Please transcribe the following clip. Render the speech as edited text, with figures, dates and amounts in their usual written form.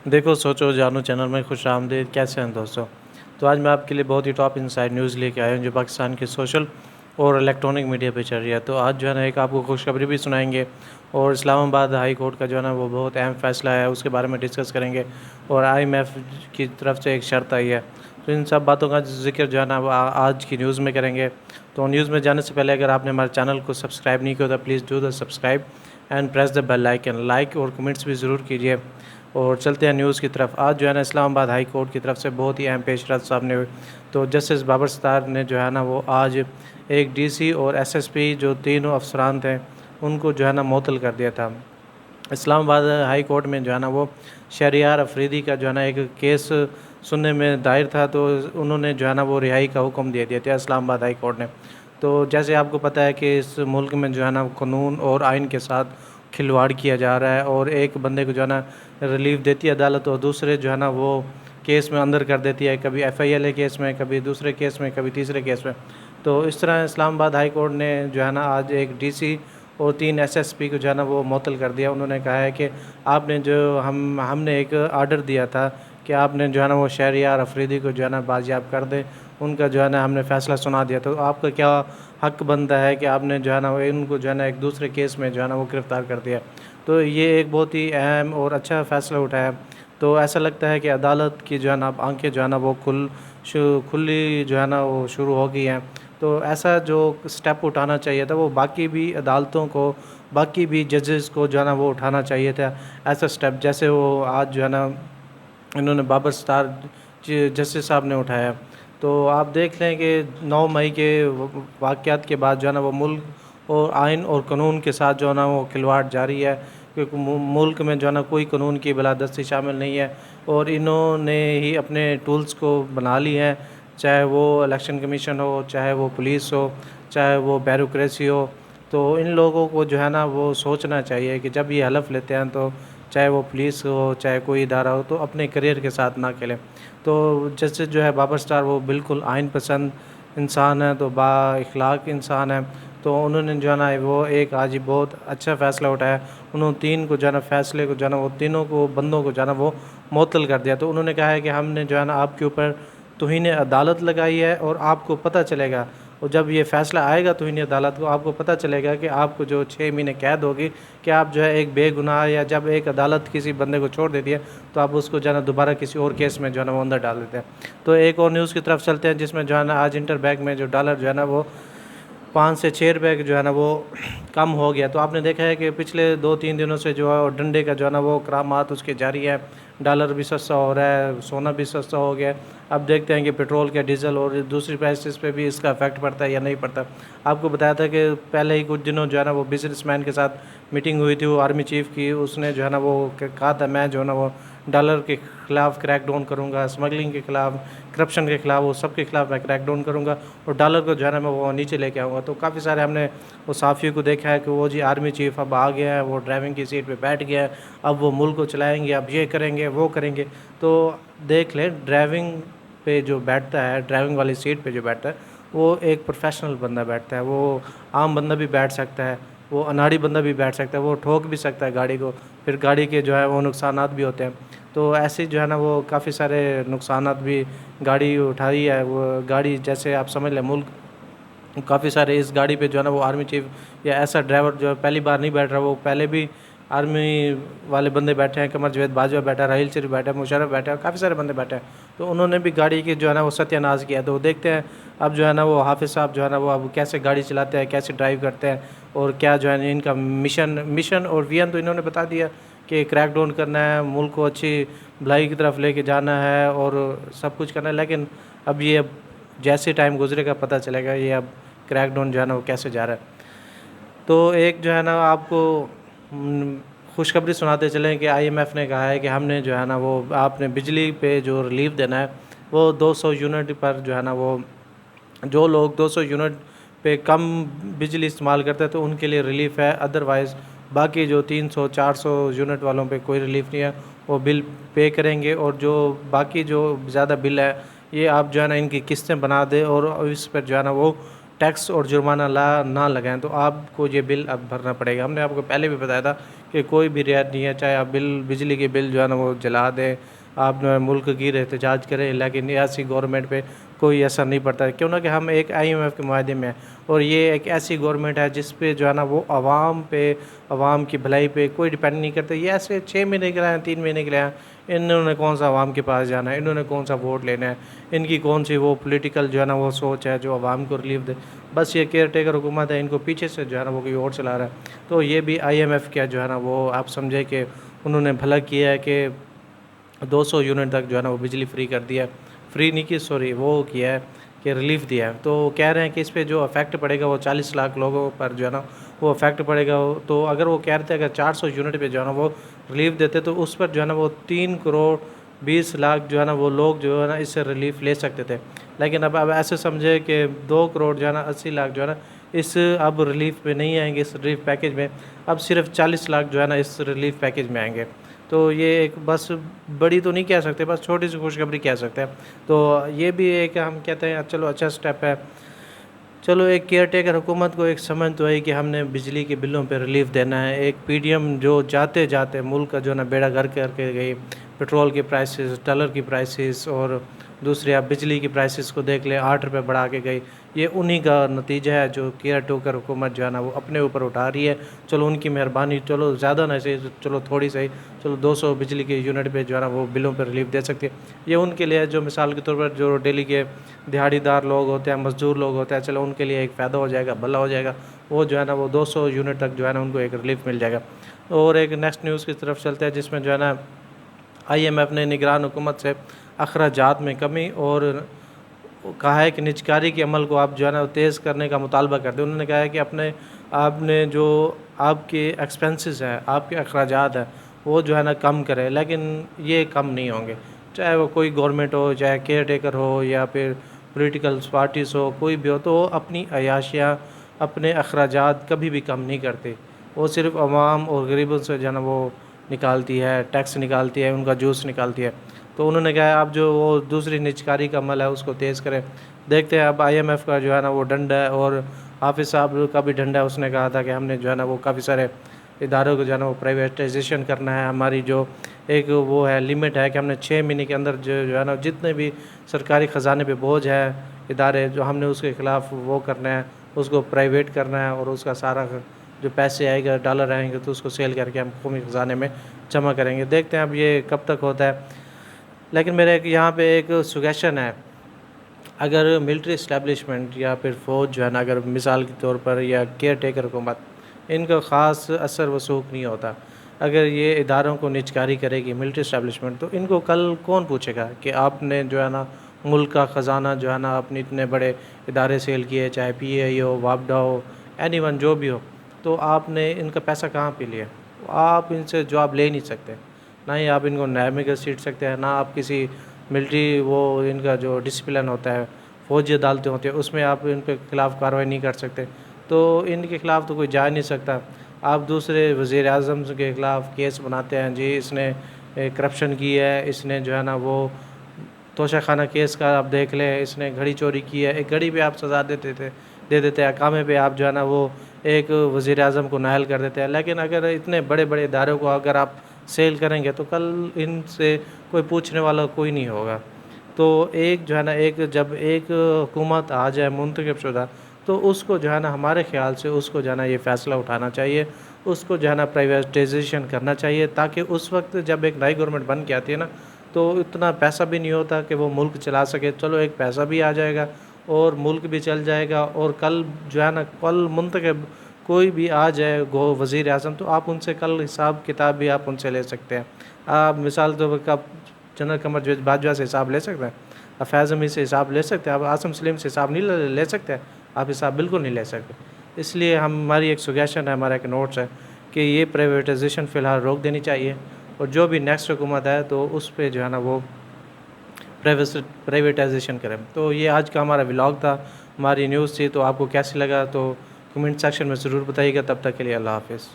دیکھو سوچو جانو چینل میں خوش آمدید، کیسے ہیں دوستوں؟ تو آج میں آپ کے لیے بہت ہی ٹاپ انسائڈ نیوز لے کے آیا ہوں جو پاکستان کے سوشل اور الیکٹرانک میڈیا پہ چل رہی ہے۔ تو آج جو ہے نا ایک آپ کو خوشخبری بھی سنائیں گے، اور اسلام آباد ہائی کورٹ کا جو ہے نا وہ بہت اہم فیصلہ ہے، اس کے بارے میں ڈسکس کریں گے، اور IMF کی طرف سے ایک شرط آئی ہے، تو ان سب باتوں کا ذکر جو ہے نا وہ آج کی نیوز میں کریں گے۔ تو نیوز میں جانے سے پہلے اگر آپ نے ہمارے چینل کو سبسکرائب نہیں کیا تو please do the subscribe and press the bell icon, like اور کمنٹس بھی ضرور کیجیے۔ اور چلتے ہیں نیوز کی طرف۔ آج جو ہے نا اسلام آباد ہائی کورٹ کی طرف سے بہت ہی اہم پیش رفت سامنے ہوئی۔ تو جسٹس بابر ستار نے جو ہے نا وہ آج ایک DC اور SSP جو تینوں افسران تھے ان کو جو ہے نا معطل کر دیا تھا۔ اسلام آباد ہائی کورٹ میں جو ہے نا وہ شہریار افریدی کا جو ہے نا ایک کیس سننے میں دائر تھا، تو انہوں نے جو ہے نا وہ رہائی کا حکم دے دیا تھا اسلام آباد ہائی کورٹ نے۔ تو جیسے آپ کو پتہ ہے کہ اس ملک میں جو ہے نا قانون اور آئین کے ساتھ کھلواڑ کیا جا رہا ہے، اور ایک بندے کو جو ہے نا ریلیف دیتی ہے عدالت، اور دوسرے جو ہے نا وہ کیس میں اندر کر دیتی ہے، کبھی FILA کیس میں، کبھی دوسرے کیس میں، کبھی تیسرے کیس میں۔ تو اس طرح اسلام آباد ہائی کورٹ نے جو ہے نا آج ایک DC اور 3 SSP کو جو ہے نا وہ معطل کر دیا۔ انہوں نے کہا ہے کہ آپ نے جو ہم نے ایک آرڈر دیا تھا کہ آپ نے جو ہے نا وہ شہریار افریدی کو جو ہے نا بازیاب کر دیں، ان کا جو ہے نا ہم نے فیصلہ سنا دیا، تو آپ کا کیا حق بنتا ہے کہ آپ نے جو ہے نا ان کو جو ہے نا ایک دوسرے کیس میں جو ہے نا وہ گرفتار کر دیا۔ تو یہ ایک بہت ہی اہم اور اچھا فیصلہ اٹھایا۔ تو ایسا لگتا ہے کہ عدالت کی جو ہے نا آنکھیں جو ہے نا وہ کھلی جو ہے نا وہ شروع ہو گئی ہیں۔ تو ایسا جو سٹیپ اٹھانا چاہیے تھا وہ باقی بھی عدالتوں کو، باقی بھی ججز کو جو ہے نا وہ اٹھانا چاہیے تھا ایسا سٹیپ، جیسے وہ آج جو ہے نا انہوں نے بابر ستار جسٹس صاحب نے اٹھایا۔ تو آپ دیکھ لیں کہ 9 مئی کے واقعات کے بعد جو ہے نا وہ ملک اور آئین اور قانون کے ساتھ جو ہے نا وہ کھلواڑ جاری ہے، کیونکہ ملک میں جو ہے نا کوئی قانون کی بالادستی شامل نہیں ہے، اور انہوں نے ہی اپنے ٹولز کو بنا لی ہیں، چاہے وہ الیکشن کمیشن ہو، چاہے وہ پولیس ہو، چاہے وہ بیوروکریسی ہو۔ تو ان لوگوں کو جو ہے نا وہ سوچنا چاہیے کہ جب یہ حلف لیتے ہیں تو چاہے وہ پولیس ہو، چاہے کوئی ادارہ ہو، تو اپنے کریئر کے ساتھ نہ کھیلیں۔ تو جسٹس جو ہے بابر ستار وہ بالکل آئین پسند انسان ہے، تو با اخلاق انسان ہے، تو انہوں نے جو ہے نا وہ ایک آج ہی بہت اچھا فیصلہ اٹھایا۔ انہوں نے 3 کو جو ہے نا فیصلے کو جو ہے نا وہ تینوں کو بندوں کو جو ہے نا وہ معطل کر دیا۔ تو انہوں نے کہا ہے کہ ہم نے جو ہے نا آپ کے اوپر توہین عدالت لگائی ہے، اور آپ کو پتہ چلے گا، اور جب یہ فیصلہ آئے گا توہین عدالت کو، آپ کو پتہ چلے گا کہ آپ کو جو 6 مہینے قید ہوگی کہ آپ جو ہے ایک بے گناہ، یا جب ایک عدالت کسی بندے کو چھوڑ دیتی ہے تو آپ اس کو جو ہے نا دوبارہ کسی اور کیس میں جو ہے نا وہ اندر ڈال دیتے ہیں۔ تو ایک اور نیوز کی طرف چلتے ہیں، جس میں جو ہے نا آج انٹر بینک میں جو ڈالر جو ہے نا وہ 5 سے 6 روپے جو ہے نا وہ کم ہو گیا۔ تو آپ نے دیکھا ہے کہ پچھلے 2-3 دنوں سے جو ہے ڈنڈے کا جو ہے نا وہ کرامات اس کے جاری ہے، ڈالر بھی سستا ہو رہا ہے، سونا بھی سستا ہو گیا ہے۔ اب دیکھتے ہیں کہ پیٹرول کا، ڈیزل اور دوسری پرائسز پہ بھی اس کا افیکٹ پڑتا ہے یا نہیں پڑتا۔ آپ کو بتایا تھا کہ پہلے ہی کچھ دنوں جو ہے نا وہ بزنس مین کے ساتھ میٹنگ ہوئی تھی، وہ آرمی چیف کی، اس نے جو ہے نا وہ کہا تھا میں جو ہے نا وہ ڈالر کے خلاف کریک ڈاؤن کروں گا، اسمگلنگ کے خلاف، کرپشن کے خلاف، وہ سب کے خلاف میں کریک ڈاؤن کروں گا، اور ڈالر کو جو ہے نا میں وہ نیچے لے کے آؤں گا۔ تو کافی سارے ہم نے وہ صحافیوں کو دیکھا ہے کہ وہ جی آرمی چیف اب آ گیا ہے، وہ ڈرائیونگ کی سیٹ پہ بیٹھ گیا ہے، اب وہ ملک کو چلائیں گے، اب یہ کریں گے، وہ کریں گے۔ تو دیکھ لیں ڈرائیونگ پہ جو بیٹھتا ہے، ڈرائیونگ والی سیٹ پہ جو بیٹھتا ہے، وہ ایک پروفیشنل بندہ بیٹھتا ہے، وہ عام بندہ بھی بیٹھ سکتا ہے، وہ اناڑی بندہ بھی بیٹھ سکتا ہے، وہ ٹھوک بھی سکتا ہے گاڑی کو، پھر گاڑی کے جو ہے وہ نقصانات بھی ہوتے ہیں۔ تو ایسے جو ہے نا وہ کافی سارے نقصانات بھی گاڑی اٹھائی ہے، وہ گاڑی جیسے آپ سمجھ لیں ملک کافی سارے اس گاڑی پہ جو ہے نا وہ آرمی چیف یا ایسا ڈرائیور جو پہلی بار نہیں بیٹھ رہا، وہ پہلے بھی آرمی والے بندے بیٹھے ہیں، قمر جاوید باجوہ بیٹھا، راحیل شریف بیٹھا، مشرف بیٹھا، کافی سارے بندے بیٹھے ہیں، تو انہوں نے بھی گاڑی کی جو ہے نا وہ ستیہ ناش کیا۔ تو دیکھتے ہیں اب جو ہے نا وہ حافظ صاحب جو ہے نا وہ اب کیسے گاڑی چلاتے ہیں، کیسے ڈرائیو کرتے ہیں، اور کیا جو ہے ان کا مشن اور ویژن تو انہوں نے بتا دیا کہ کریک ڈاؤن کرنا ہے، ملک کو اچھی بھلائی کی طرف لے کے جانا ہے اور سب کچھ کرنا ہے۔ لیکن اب جیسے ٹائم گزرے گا پتہ چلے گا یہ اب کریک ڈاؤن جو ہے نا وہ کیسے جا رہا ہے۔ تو ایک جو ہے نا آپ کو خوشخبری سناتے چلیں کہ IMF نے کہا ہے کہ ہم نے جو ہے نا وہ آپ نے بجلی پہ جو ریلیف دینا ہے وہ 200 یونٹ پر جو ہے نا وہ جو لوگ 200 یونٹ پہ کم بجلی استعمال کرتے ہیں تو ان کے لیے ریلیف ہے، ادروائز باقی جو 300-400 یونٹ والوں پہ کوئی ریلیف نہیں ہے، وہ بل پے کریں گے، اور جو باقی جو زیادہ بل ہے یہ آپ جو ہے نا ان کی قسطیں بنا دیں اور اس پر جو ہے نا وہ ٹیکس اور جرمانہ نہ لگائیں تو آپ کو یہ بل اب بھرنا پڑے گا۔ ہم نے آپ کو پہلے بھی بتایا تھا کہ کوئی بھی رعایت نہیں ہے، چاہے آپ بجلی کے بل جو ہے نا وہ جلا دیں، آپ ملک کی احتجاج کریں، لیکن ایسی گورنمنٹ پہ کوئی اثر نہیں پڑتا ہے، کیوں نہ کہ ہم ایک IMF کے معاہدے میں ہیں، اور یہ ایک ایسی گورنمنٹ ہے جس پہ جو ہے نا وہ عوام پہ، عوام کی بھلائی پہ کوئی ڈیپینڈ نہیں کرتے۔ یہ ایسے 6 مہینے کے لیے ہیں، 3 مہینے کے لیے ہیں، انہوں نے کون سا عوام کے پاس جانا ہے، انہوں نے کون سا ووٹ لینا ہے، ان کی کون سی وہ پولیٹیکل جو ہے نا وہ سوچ ہے جو عوام کو ریلیف دے۔ بس یہ کیئر ٹیکر حکومت ہے، ان کو پیچھے سے جو ہے نا وہ کوئی اور چلا رہا ہے۔ تو یہ بھی IMF کیا جو ہے نا وہ آپ سمجھے کہ انہوں نے بھلا کیا ہے کہ 200 یونٹ تک جو ہے نا وہ بجلی فری کر دیا ہے، فری نہیں کی، سوری، وہ کیا ہے کہ ریلیف دیا ہے۔ تو کہہ رہے ہیں کہ اس پہ جو افیکٹ پڑے گا وہ 40 لاکھ لوگوں پر جو ہے نا وہ افیکٹ پڑے گا۔ تو اگر وہ کہہ رہے تھے اگر 400 یونٹ پہ جو ہے نا وہ ریلیف دیتے تو اس پر جو ہے نا وہ 3 کروڑ 20 لاکھ جو ہے نا وہ لوگ جو ہے نا اس سے ریلیف لے سکتے تھے، لیکن اب ایسے سمجھے کہ 2 کروڑ جو ہے نا 80 لاکھ جو ہے نا اس اب ریلیف پہ نہیں آئیں گے، اس ریلیف پیکیج میں، اب صرف 40 لاکھ جو ہے نا اس ریلیف پیکیج میں آئیں گے۔ تو یہ ایک بس بڑی تو نہیں کہہ سکتے، بس چھوٹی سی خوشخبری کہہ سکتے ہیں۔ تو یہ بھی ایک ہم کہتے ہیں چلو اچھا سٹیپ ہے، چلو ایک کیئر ٹیکر حکومت کو ایک سمجھ تو ہے کہ ہم نے بجلی کے بلوں پہ ریلیف دینا ہے۔ ایک PDM جو جاتے جاتے ملک کا جو ہے نا بیڑا گھر کر کے گئی، پیٹرول کی پرائسز، ڈالر کی پرائسز، اور دوسری آپ بجلی کی پرائسز کو دیکھ لیں، 8 روپے بڑھا کے گئی۔ یہ انہی کا نتیجہ ہے جو کیئر ٹیکر حکومت جو ہے نا وہ اپنے اوپر اٹھا رہی ہے۔ چلو ان کی مہربانی، چلو زیادہ نہ صحیح، چلو تھوڑی صحیح، چلو 200 بجلی کے یونٹ پہ جو ہے نا وہ بلوں پہ ریلیف دے سکتی ہے۔ یہ ان کے لیے جو مثال کے طور پر جو ڈیلی کے دیہڑی دار لوگ ہوتے ہیں، مزدور لوگ ہوتے ہیں، چلو ان کے لیے ایک فائدہ ہو جائے گا، بھلا ہو جائے گا، وہ جو ہے نا وہ 200 یونٹ تک جو ہے نا ان کو ایک ریلیف مل جائے گا۔ اور ایک نیکسٹ نیوز کی طرف چلتے ہیں جس میں جو ہے نا IMF نے نگران حکومت سے اخراجات میں کمی اور کہا ہے کہ نجکاری کے عمل کو آپ جو ہے نا تیز کرنے کا مطالبہ کرتے ہیں۔ انہوں نے کہا ہے کہ آپ نے جو آپ کے ایکسپنسز ہیں، آپ کے اخراجات ہیں، وہ جو ہے نا کم کرے، لیکن یہ کم نہیں ہوں گے، چاہے وہ کوئی گورنمنٹ ہو، چاہے کیئر ٹیکر ہو، یا پھر پولیٹیکل پارٹیز ہو، کوئی بھی ہو، تو وہ اپنی عیاشیاں، اپنے اخراجات کبھی بھی کم نہیں کرتے۔ وہ صرف عوام اور غریبوں سے جو ہے نا وہ نکالتی ہے، ٹیکس نکالتی ہے، ان کا جوس نکالتی ہے۔ تو انہوں نے کہا ہے آپ جو وہ دوسری نجکاری کا عمل ہے اس کو تیز کریں۔ دیکھتے ہیں اب IMF کا جو ہے نا وہ ڈنڈا ہے، اور حافظ صاحب کا بھی ڈنڈا ہے۔ اس نے کہا تھا کہ ہم نے جو ہے نا وہ کافی سارے اداروں کو جو ہے نا وہ پرائیویٹائزیشن کرنا ہے، ہماری جو ایک وہ ہے لمٹ ہے کہ ہم نے 6 مہینے کے اندر جو ہے نا جتنے بھی سرکاری خزانے پہ بوجھ ہے ادارے جو ہم نے اس کے خلاف وہ کرنا ہے، اس کو پرائیویٹ کرنا ہے، اور اس کا سارا جو پیسے آئے گا، ڈالر آئیں گے، تو اس کو سیل کر کے ہم قومی خزانے میں جمع کریں گے۔ دیکھتے ہیں اب یہ کب تک ہوتا ہے۔ لیکن میرے یہاں پہ ایک سجیشن ہے، اگر ملٹری اسٹیبلشمنٹ یا پھر فوج جو ہے نا، اگر مثال کے طور پر، یا کیئر ٹیکر حکومت، ان کا خاص اثر وثوق نہیں ہوتا، اگر یہ اداروں کو نجکاری کرے گی ملٹری اسٹیبلشمنٹ، تو ان کو کل کون پوچھے گا کہ آپ نے جو ہے نا ملک کا خزانہ جو ہے نا اپنے اتنے بڑے ادارے سیل کیے، چاہے PI ہو، وابڈا ہو، اینی ون جو بھی ہو، تو آپ نے ان کا پیسہ کہاں پہ لیا؟ آپ ان سے جواب لے نہیں سکتے، نہ ہی آپ ان کو نیب میں گھسیٹ سکتے ہیں، نہ آپ کسی ملٹری وہ ان کا جو ڈسپلن ہوتا ہے، فوجی عدالتیں ہوتی ہیں، اس میں آپ ان کے خلاف کارروائی نہیں کر سکتے۔ تو ان کے خلاف تو کوئی جا نہیں سکتا۔ آپ دوسرے وزیر اعظم کے خلاف کیس بناتے ہیں، جی اس نے کرپشن کی ہے، اس نے جو ہے نا وہ توشہ خانہ کیس کا آپ دیکھ لیں، اس نے گھڑی چوری کی ہے، ایک گھڑی پہ آپ سزا دے دیتے ہیں، اقامے پہ آپ جو ہے نا وہ ایک وزیر اعظم کو نااہل کر دیتے ہیں۔ لیکن اگر اتنے بڑے بڑے اداروں کو اگر آپ سیل کریں گے تو کل ان سے کوئی پوچھنے والا کوئی نہیں ہوگا۔ تو ایک جو ہے نا جب ایک حکومت آ جائے منتخب شدہ، تو اس کو جو ہے نا ہمارے خیال سے اس کو جو ہے نا یہ فیصلہ اٹھانا چاہیے، اس کو جو ہے نا پرائیویٹائزیشن کرنا چاہیے، تاکہ اس وقت جب ایک نئی گورنمنٹ بن کے آتی ہے نا، تو اتنا پیسہ بھی نہیں ہوتا کہ وہ ملک چلا سکے۔ چلو ایک پیسہ بھی آ جائے گا اور ملک بھی چل جائے گا، اور کل جو ہے نا کل منتخب کوئی بھی آ جائے وزیر اعظم، تو آپ ان سے کل حساب کتاب بھی آپ ان سے لے سکتے ہیں۔ آپ مثال طور پر جنرل قمر جاوید باجوہ سے حساب لے سکتے ہیں، آپ فیض امین سے حساب لے سکتے ہیں، آپ عاصم سلیم سے حساب نہیں لے سکتے، آپ حساب بالکل نہیں لے سکتے۔ اس لیے ہماری ایک سجیشن ہے، ہمارا ایک نوٹس ہے کہ یہ پرائیویٹائزیشن فی الحال روک دینی چاہیے، اور جو بھی نیکسٹ حکومت ہے تو اس پہ جو ہے نا وہ پرائیویٹائزیشن کریں۔ تو یہ آج کا ہمارا ولاگ تھا، ہماری نیوز تھی، تو آپ کو کیسے لگا تو کمنٹ سیکشن میں ضرور بتائیے گا۔ تب تک کے لیے اللہ حافظ۔